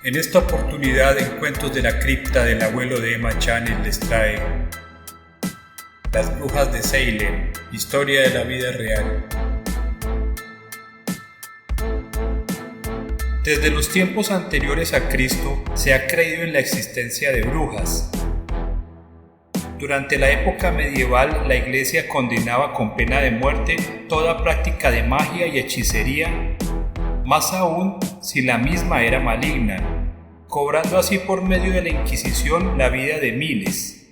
En esta oportunidad, en Cuentos de la Cripta del abuelo de Emma Channel les trae Las brujas de Salem, historia de la vida real. Desde los tiempos anteriores a Cristo se ha creído en la existencia de brujas. Durante la época medieval, la Iglesia condenaba con pena de muerte toda práctica de magia y hechicería, más aún si la misma era maligna, cobrando así por medio de la Inquisición la vida de miles.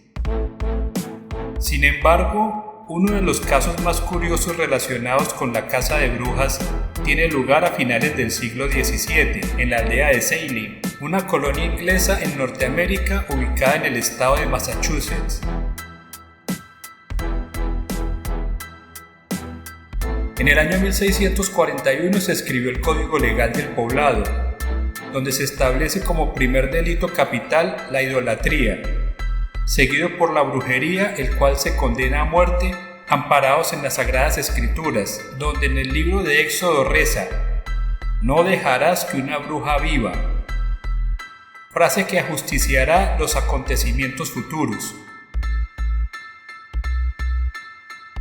Sin embargo, uno de los casos más curiosos relacionados con la caza de brujas tiene lugar a finales del siglo XVII, en la aldea de Salem, una colonia inglesa en Norteamérica ubicada en el estado de Massachusetts. En el año 1641 se escribió el Código Legal del Poblado, donde se establece como primer delito capital la idolatría, seguido por la brujería, el cual se condena a muerte, amparados en las Sagradas Escrituras, donde en el libro de Éxodo reza: «No dejarás que una bruja viva», frase que ajusticiará los acontecimientos futuros.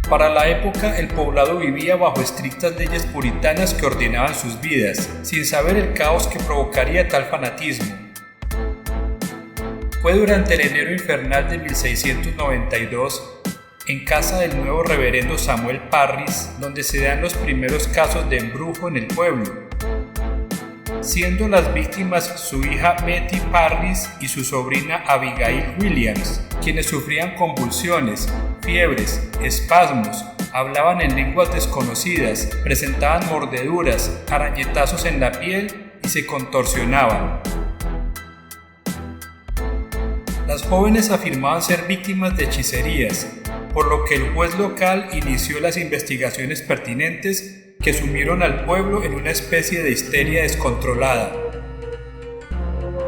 Para la época, el poblado vivía bajo estrictas leyes puritanas que ordenaban sus vidas, sin saber el caos que provocaría tal fanatismo. Fue durante el enero infernal de 1692, en casa del nuevo reverendo Samuel Parris, donde se dan los primeros casos de embrujo en el pueblo, siendo las víctimas su hija Betty Parris y su sobrina Abigail Williams, quienes sufrían convulsiones, fiebres, espasmos, hablaban en lenguas desconocidas, presentaban mordeduras, arañetazos en la piel y se contorsionaban. Las jóvenes afirmaban ser víctimas de hechicerías, por lo que el juez local inició las investigaciones pertinentes que sumieron al pueblo en una especie de histeria descontrolada.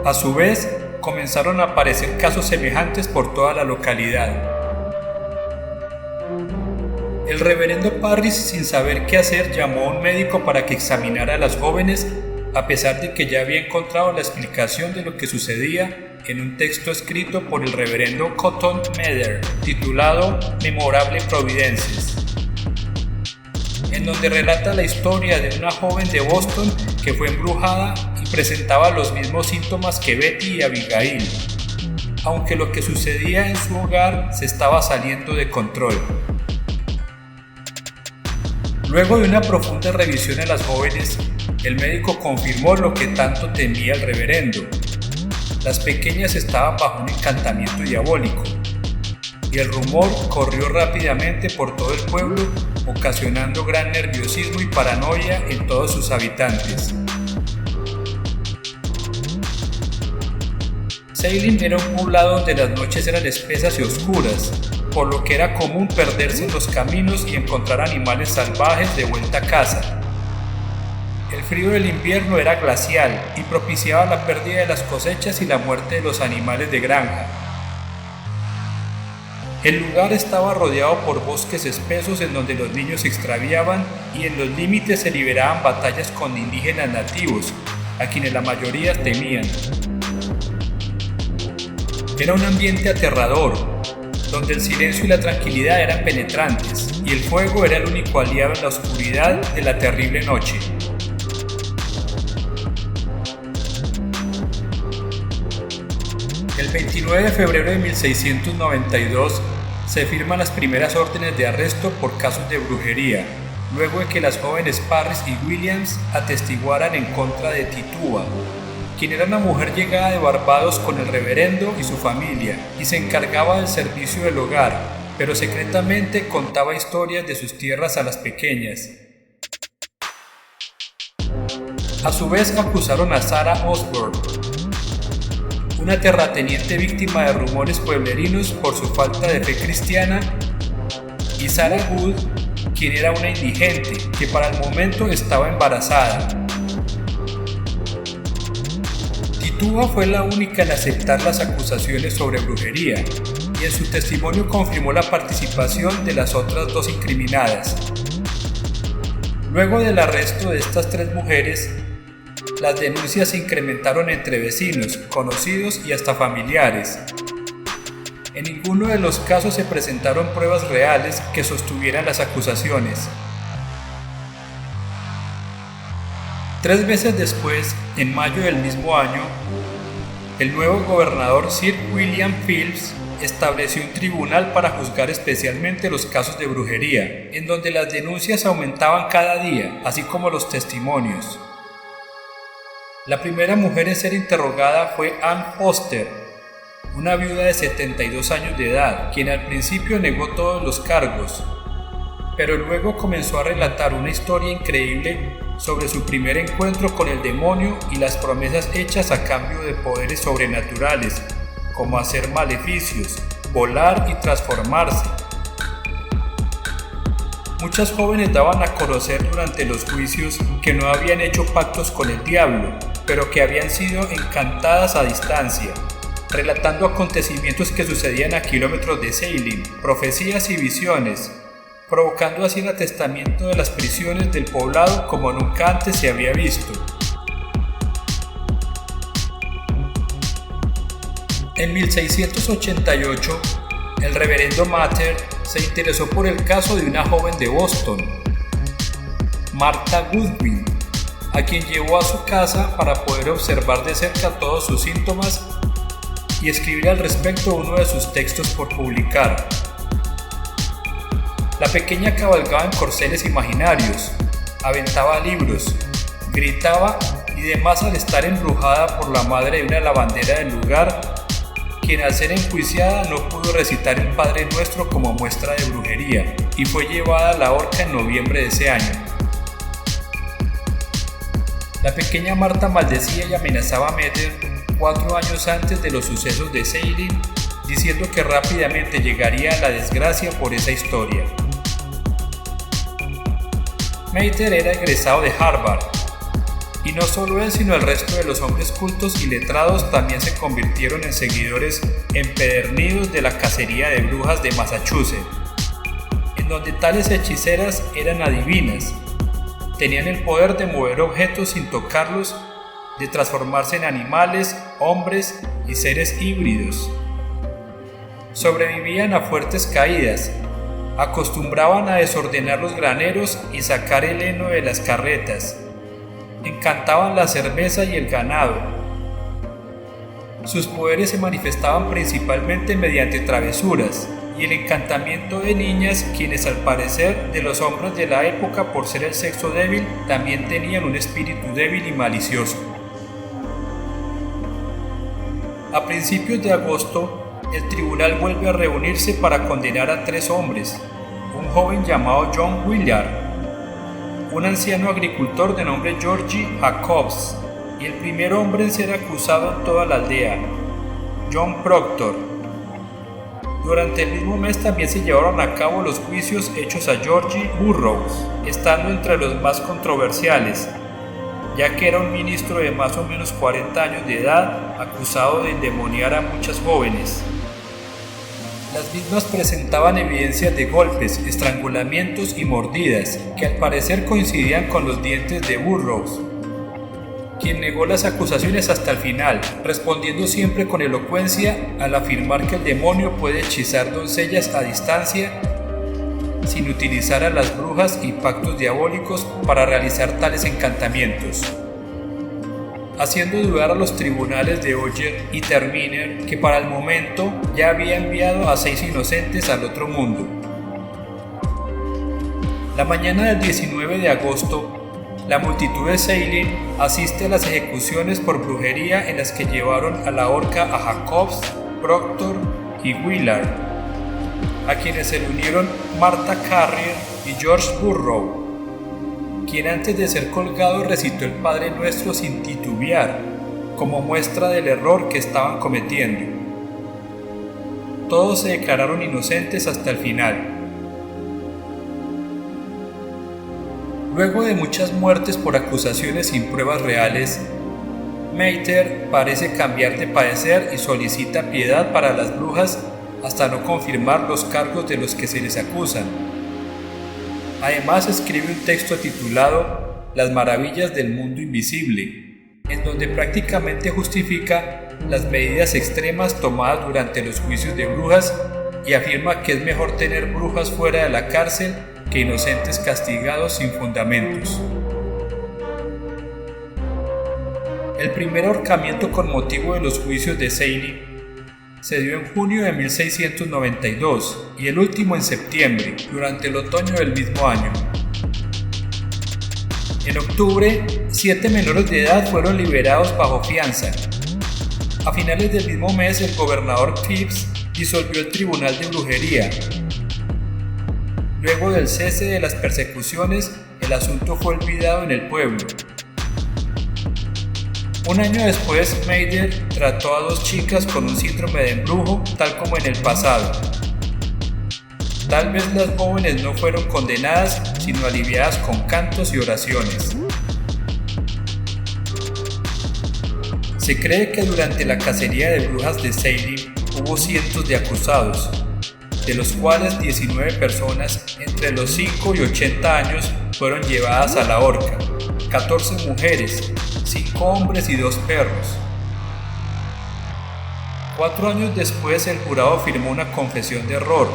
A su vez, comenzaron a aparecer casos semejantes por toda la localidad. El reverendo Parris, sin saber qué hacer, llamó a un médico para que examinara a las jóvenes, a pesar de que ya había encontrado la explicación de lo que sucedía en un texto escrito por el reverendo Cotton Mather, titulado Memorable Providences, en donde relata la historia de una joven de Boston que fue embrujada y presentaba los mismos síntomas que Betty y Abigail, aunque lo que sucedía en su hogar se estaba saliendo de control. Luego de una profunda revisión a las jóvenes, el médico confirmó lo que tanto temía el reverendo. Las pequeñas estaban bajo un encantamiento diabólico, y el rumor corrió rápidamente por todo el pueblo, ocasionando gran nerviosismo y paranoia en todos sus habitantes. Salem era un poblado donde las noches eran espesas y oscuras, por lo que era común perderse en los caminos y encontrar animales salvajes de vuelta a casa. El frío del invierno era glacial y propiciaba la pérdida de las cosechas y la muerte de los animales de granja. El lugar estaba rodeado por bosques espesos en donde los niños se extraviaban y en los límites se liberaban batallas con indígenas nativos, a quienes la mayoría temían. Era un ambiente aterrador, donde el silencio y la tranquilidad eran penetrantes, y el fuego era el único aliado en la oscuridad de la terrible noche. El 29 de febrero de 1692 se firman las primeras órdenes de arresto por casos de brujería, luego de que las jóvenes Parris y Williams atestiguaran en contra de Tituba, quien era una mujer llegada de Barbados con el reverendo y su familia, y se encargaba del servicio del hogar, pero secretamente contaba historias de sus tierras a las pequeñas. A su vez acusaron a Sarah Osborne, una terrateniente víctima de rumores pueblerinos por su falta de fe cristiana, y Sarah Wood, quien era una indigente que para el momento estaba embarazada. Tituba fue la única en aceptar las acusaciones sobre brujería, y en su testimonio confirmó la participación de las otras dos incriminadas. Luego del arresto de estas tres mujeres, Las denuncias se incrementaron entre vecinos, conocidos y hasta familiares. En ninguno de los casos se presentaron pruebas reales que sostuvieran las acusaciones. 3 meses después, en mayo del mismo año, el nuevo gobernador Sir William Phips estableció un tribunal para juzgar especialmente los casos de brujería, en donde las denuncias aumentaban cada día, así como los testimonios. La primera mujer en ser interrogada fue Anne Foster, una viuda de 72 años de edad, quien al principio negó todos los cargos, pero luego comenzó a relatar una historia increíble sobre su primer encuentro con el demonio y las promesas hechas a cambio de poderes sobrenaturales, como hacer maleficios, volar y transformarse. Muchas jóvenes daban a conocer durante los juicios que no habían hecho pactos con el diablo, pero que habían sido encantadas a distancia, relatando acontecimientos que sucedían a kilómetros de Salem, profecías y visiones, provocando así el atestamiento de las prisiones del poblado como nunca antes se había visto. En 1688, el reverendo Mather se interesó por el caso de una joven de Boston, Martha Goodwin, a quien llevó a su casa para poder observar de cerca todos sus síntomas y escribir al respecto uno de sus textos por publicar. La pequeña cabalgaba en corceles imaginarios, aventaba libros, gritaba y demás al estar embrujada por la madre de una lavandera del lugar, quien al ser enjuiciada no pudo recitar el Padre Nuestro como muestra de brujería y fue llevada a la horca en noviembre de ese año. La pequeña Marta maldecía y amenazaba a Mather 4 años antes de los sucesos de Salem, diciendo que rápidamente llegaría a la desgracia por esa historia. Mather era egresado de Harvard, y no solo él sino el resto de los hombres cultos y letrados también se convirtieron en seguidores empedernidos de la cacería de brujas de Massachusetts, en donde tales hechiceras eran adivinas, tenían el poder de mover objetos sin tocarlos, de transformarse en animales, hombres y seres híbridos. Sobrevivían a fuertes caídas, acostumbraban a desordenar los graneros y sacar el heno de las carretas, encantaban la cerveza y el ganado. Sus poderes se manifestaban principalmente mediante travesuras y el encantamiento de niñas, quienes al parecer de los hombres de la época por ser el sexo débil también tenían un espíritu débil y malicioso. A principios de agosto, el tribunal vuelve a reunirse para condenar a 3 hombres, un joven llamado John Willard, un anciano agricultor de nombre George Jacobs y el primer hombre en ser acusado en toda la aldea, John Proctor. Durante el mismo mes también se llevaron a cabo los juicios hechos a George Burroughs, estando entre los más controversiales, ya que era un ministro de más o menos 40 años de edad, acusado de endemoniar a muchas jóvenes. Las mismas presentaban evidencias de golpes, estrangulamientos y mordidas, que al parecer coincidían con los dientes de Burroughs, quien negó las acusaciones hasta el final, respondiendo siempre con elocuencia al afirmar que el demonio puede hechizar doncellas a distancia sin utilizar a las brujas y pactos diabólicos para realizar tales encantamientos, haciendo dudar a los tribunales de Oyer y Terminer, que para el momento ya había enviado a 6 inocentes al otro mundo. La mañana del 19 de agosto, la multitud de Salem asiste a las ejecuciones por brujería en las que llevaron a la horca a Jacobs, Proctor y Willard, a quienes se le unieron Martha Carrier y George Burroughs, quien antes de ser colgado recitó el Padre Nuestro sin titubear, como muestra del error que estaban cometiendo. Todos se declararon inocentes hasta el final. Luego de muchas muertes por acusaciones sin pruebas reales, Mather parece cambiar de parecer y solicita piedad para las brujas hasta no confirmar los cargos de los que se les acusan. Además escribe un texto titulado Las maravillas del mundo invisible, en donde prácticamente justifica las medidas extremas tomadas durante los juicios de brujas y afirma que es mejor tener brujas fuera de la cárcel que inocentes castigados sin fundamentos. El primer ahorcamiento con motivo de los juicios de Salem se dio en junio de 1692 y el último en septiembre, durante el otoño del mismo año. En octubre, 7 menores de edad fueron liberados bajo fianza. A finales del mismo mes, el gobernador Phipps disolvió el Tribunal de Brujería. Luego del cese de las persecuciones, el asunto fue olvidado en el pueblo. Un año después, Mather trató a 2 chicas con un síndrome de embrujo, tal como en el pasado. Tal vez las jóvenes no fueron condenadas, sino aliviadas con cantos y oraciones. Se cree que durante la cacería de brujas de Salem hubo cientos de acusados, de los cuales 19 personas entre los 5 y 80 años fueron llevadas a la horca, 14 mujeres, 5 hombres y 2 perros. 4 años después, el jurado firmó una confesión de error,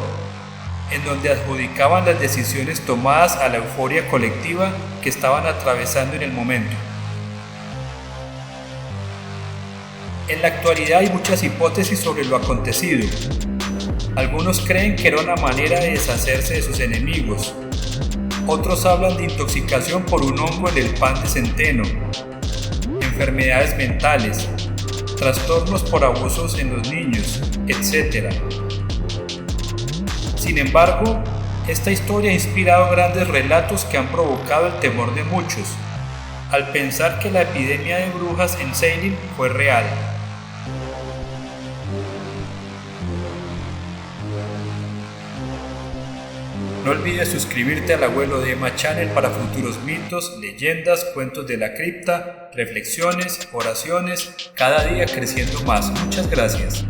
en donde adjudicaban las decisiones tomadas a la euforia colectiva que estaban atravesando en el momento. En la actualidad hay muchas hipótesis sobre lo acontecido. Algunos creen que era una manera de deshacerse de sus enemigos. Otros hablan de intoxicación por un hongo en el pan de centeno, enfermedades mentales, trastornos por abusos en los niños, etc. Sin embargo, esta historia ha inspirado grandes relatos que han provocado el temor de muchos, al pensar que la epidemia de brujas en Salem fue real. No olvides suscribirte al Abuelo de Emma Channel para futuros mitos, leyendas, cuentos de la cripta, reflexiones, oraciones, cada día creciendo más. Muchas gracias.